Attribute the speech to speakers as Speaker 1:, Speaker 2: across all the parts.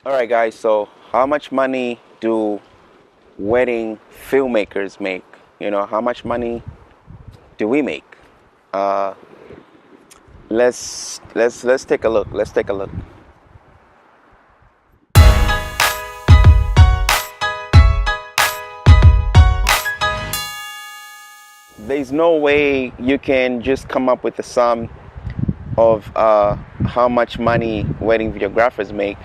Speaker 1: All right, guys, so how much money do wedding filmmakers make? How much money do we make? Uh, let's take a look. Let's take a look. There's no way you can just come up with a sum of how much money wedding videographers make,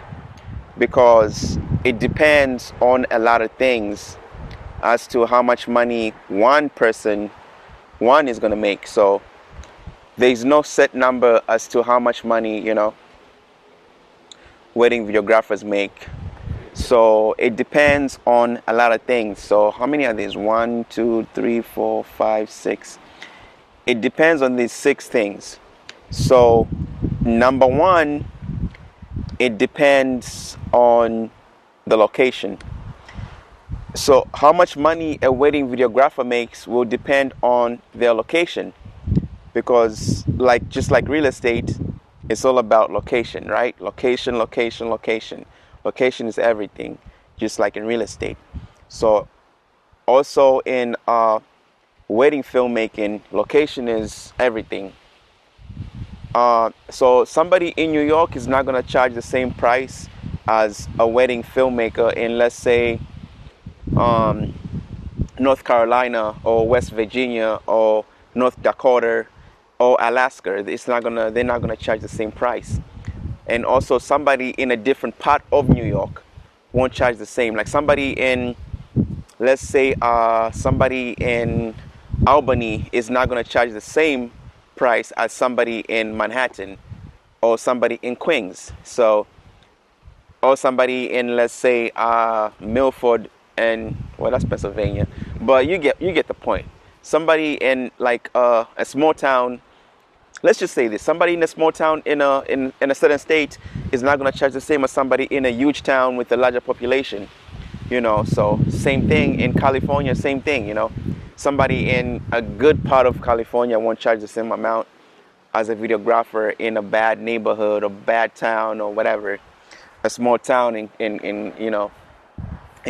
Speaker 1: because it depends on a lot of things as to how much money one is going to make. So there's no set number as to how much money wedding videographers make. So it depends on a lot of things. So how many are these? 1, 2, 3, 4, 5, 6. It depends on these 6 things. So number 1, it depends on the location. So how much money a wedding videographer makes will depend on their location, because just like real estate, it's all about location, right? Location, location, location. Location is everything, just like in real estate. So also in wedding filmmaking, location is everything. So somebody in New York is not going to charge the same price as a wedding filmmaker in, let's say, North Carolina or West Virginia or North Dakota or Alaska. They're not gonna charge the same price. And also somebody in a different part of New York won't charge the same. Like somebody in, let's say, somebody in Albany is not gonna charge the same price as somebody in Manhattan or somebody in Queens. So, or somebody in, let's say, Milford, and well, that's Pennsylvania, but you get the point. Somebody in a small town, let's just say this, somebody in a small town in a certain state is not going to charge the same as somebody in a huge town with a larger population. So same thing in California, same thing. Somebody in a good part of California won't charge the same amount as a videographer in a bad neighborhood or bad town or whatever, a small town in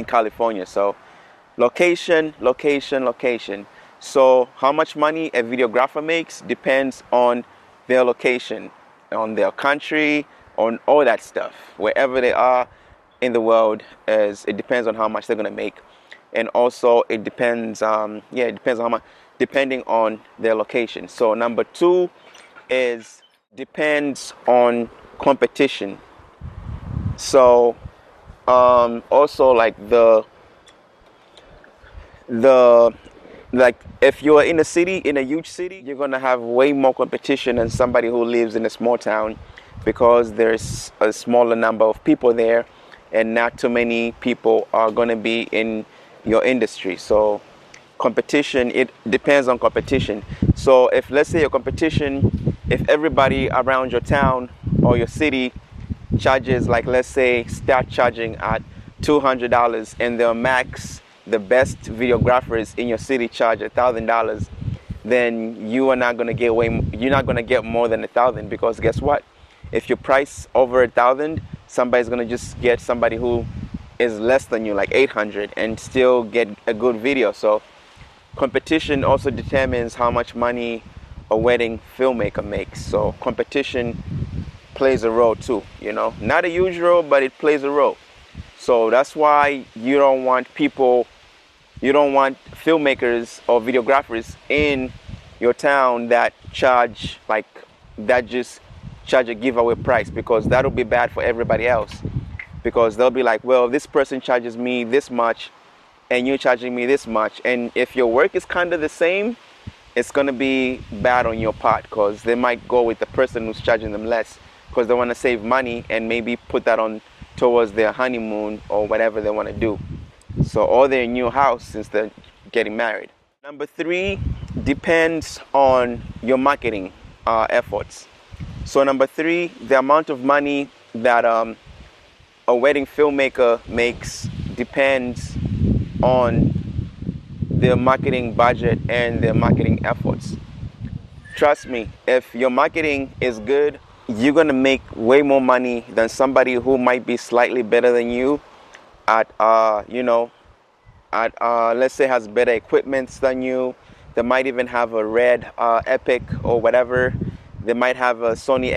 Speaker 1: California. So location, location, location. So how much money a videographer makes depends on their location, on their country, on all that stuff. Wherever they are in the world, it depends on how much they're gonna make. And also it depends, it depends on how much, depending on their location. So number 2 is depends on competition. So also if you're in a huge city, you're gonna have way more competition than somebody who lives in a small town, because there's a smaller number of people there and not too many people are gonna be in your industry. So competition, it depends on competition. So if, let's say, your competition, if everybody around your town or your city charges, let's say, start charging at $200, and the best videographers in your city charge $1,000, then you're not going to get more than $1,000, because guess what? If you price over $1,000, somebody's going to just get somebody who is less than you, like $800, and still get a good video. So competition also determines how much money a wedding filmmaker makes. So competition plays a role too, not a huge role, but it plays a role. So that's why you don't want filmmakers or videographers in your town that just charge a giveaway price, because that'll be bad for everybody else, because they'll be like, well, this person charges me this much and you're charging me this much, and if your work is kind of the same, it's going to be bad on your part, because they might go with the person who's charging them less, because they want to save money and maybe put that on towards their honeymoon or whatever they want to do. So, or their new house since they're getting married. Number 3 depends on your marketing efforts. So number 3, the amount of money that a wedding filmmaker makes depends on their marketing budget and their marketing efforts. Trust me, if your marketing is good, you're gonna make way more money than somebody who might be slightly better than you at let's say has better equipments than you. They might even have a red Epic or whatever. They might have a Sony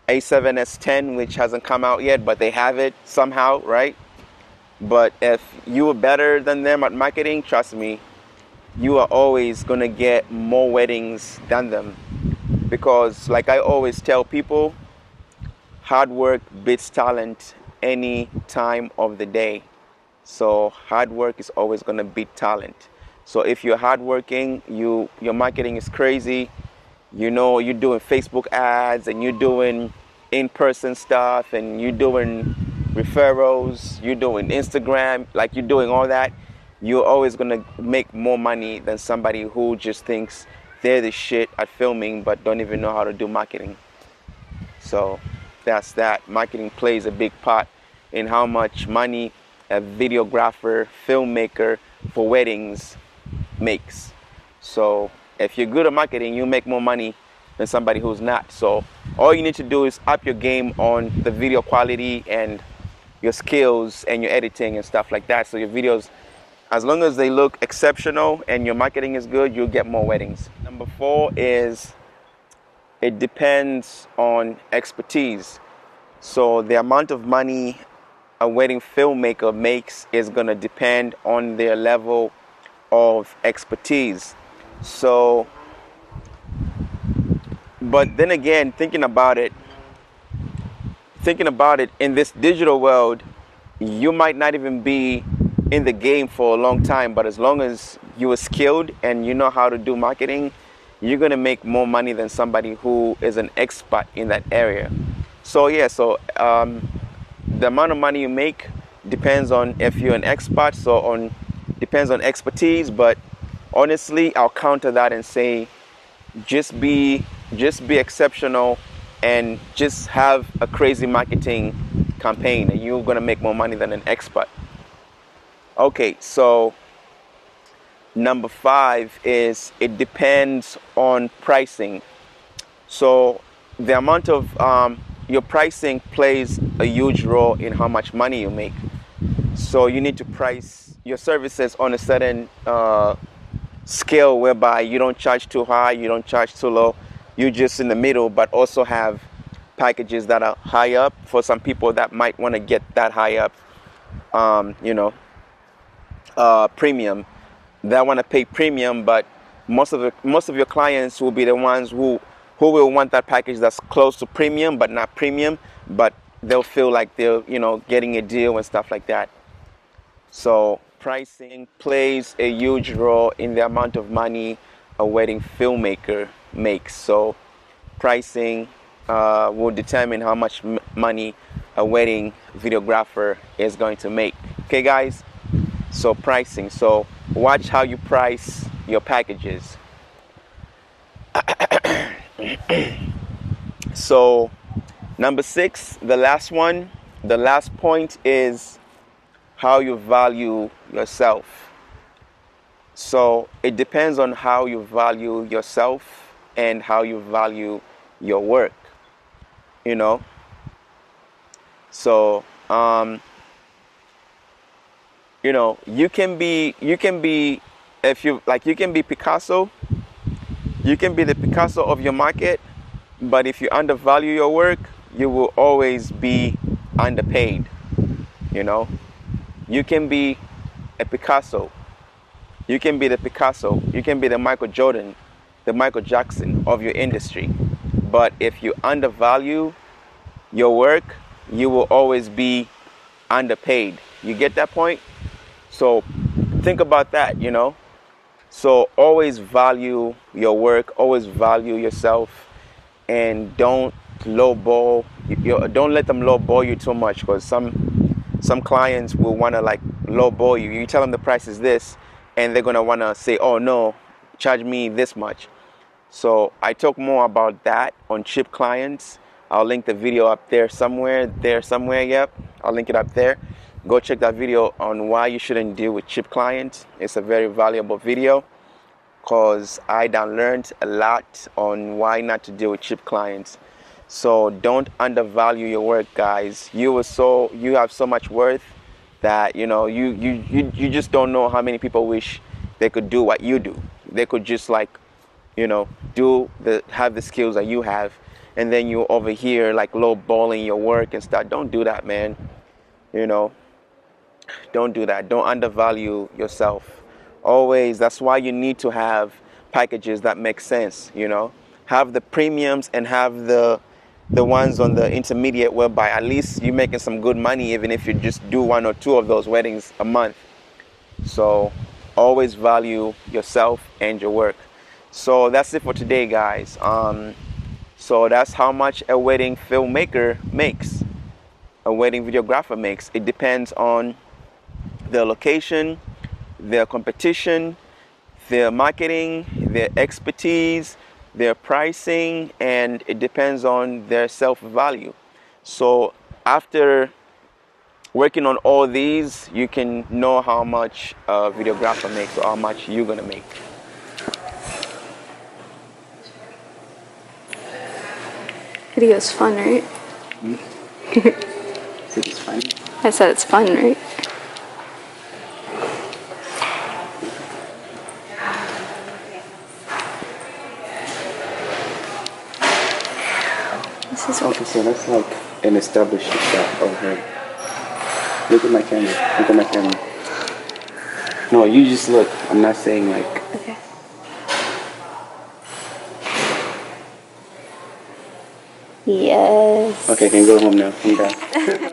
Speaker 1: A7S10, which hasn't come out yet, but they have it somehow, right? But if you are better than them at marketing, trust me, you are always gonna get more weddings than them. Because like I always tell people, hard work beats talent any time of the day. So hard work is always gonna beat talent. So if you're hardworking, your marketing is crazy, you're doing Facebook ads and you're doing in-person stuff and you're doing referrals, you're doing Instagram, like you're doing all that, you're always gonna make more money than somebody who just thinks they're the shit at filming but don't even know how to do marketing. So that's that. Marketing plays a big part in how much money a videographer, filmmaker for weddings makes. So if you're good at marketing, you make more money than somebody who's not. So all you need to do is up your game on the video quality and your skills and your editing and stuff like that. So your videos, as long as they look exceptional and your marketing is good, you'll get more weddings. Number 4 is it depends on expertise. So the amount of money a wedding filmmaker makes is going to depend on their level of expertise. So, but then again, thinking about it in this digital world, you might not even be in the game for a long time, but as long as you are skilled and you know how to do marketing, you're going to make more money than somebody who is an expert in that area. So yeah, the amount of money you make depends on if you're an expert, depends on expertise. But honestly, I'll counter that and say just be exceptional and just have a crazy marketing campaign and you're going to make more money than an expert. Okay, so number 5 is it depends on pricing. So the amount of your pricing plays a huge role in how much money you make. So you need to price your services on a certain scale whereby you don't charge too high, you don't charge too low, you're just in the middle, but also have packages that are high up for some people that might want to get that high up, premium. They want to pay premium, but most of your clients will be the ones who will want that package that's close to premium but not premium, but they'll feel like they're getting a deal and stuff like that. So pricing plays a huge role in the amount of money a wedding filmmaker makes. So pricing will determine how much money a wedding videographer is going to make. Okay guys, so pricing. So watch how you price your packages. So number 6, the last point is how you value yourself. So it depends on how you value yourself and how you value your work, So you can be if you like, you can be Picasso. You can be the Picasso of your market, but if you undervalue your work, you will always be underpaid. You can be a Picasso. You can be the Picasso. You can be the Michael Jordan, the Michael Jackson of your industry. But if you undervalue your work, you will always be underpaid. You get that point? So think about that, So always value your work, always value yourself, and don't lowball. Don't let them lowball you too much, because some clients will want to lowball you. You tell them the price is this, and they're gonna want to say, "Oh no, charge me this much." So I talk more about that on cheap clients. I'll link the video up there somewhere. Yep, I'll link it up there. Go check that video on why you shouldn't deal with cheap clients. It's a very valuable video. because I done learned a lot on why not to deal with cheap clients. So don't undervalue your work, guys. You have so much worth that you just don't know how many people wish they could do what you do. They could just have the skills that you have, and then you over here like lowballing your work and stuff. Don't do that, man. Don't do that. Don't undervalue yourself. Always, that's why you need to have packages that make sense. Have the premiums and have the ones on the intermediate, whereby at least you're making some good money, even if you just do 1 or 2 of those weddings a month. So always value yourself and your work. So that's it for today, guys. So that's how much a wedding filmmaker makes, a wedding videographer makes. It depends on their location, their competition, their marketing, their expertise, their pricing, and it depends on their self-value. So after working on all these, you can know how much a videographer makes or how much you're gonna make.
Speaker 2: Video's fun, right?
Speaker 3: Said it's fun.
Speaker 2: I said it's fun, right? This is
Speaker 3: Okay, so that's like an established shot of her. Look at my camera. Look at my camera. No, you just look. I'm not saying like.
Speaker 2: okay. Yes.
Speaker 3: Okay, I can go home now. I'm done.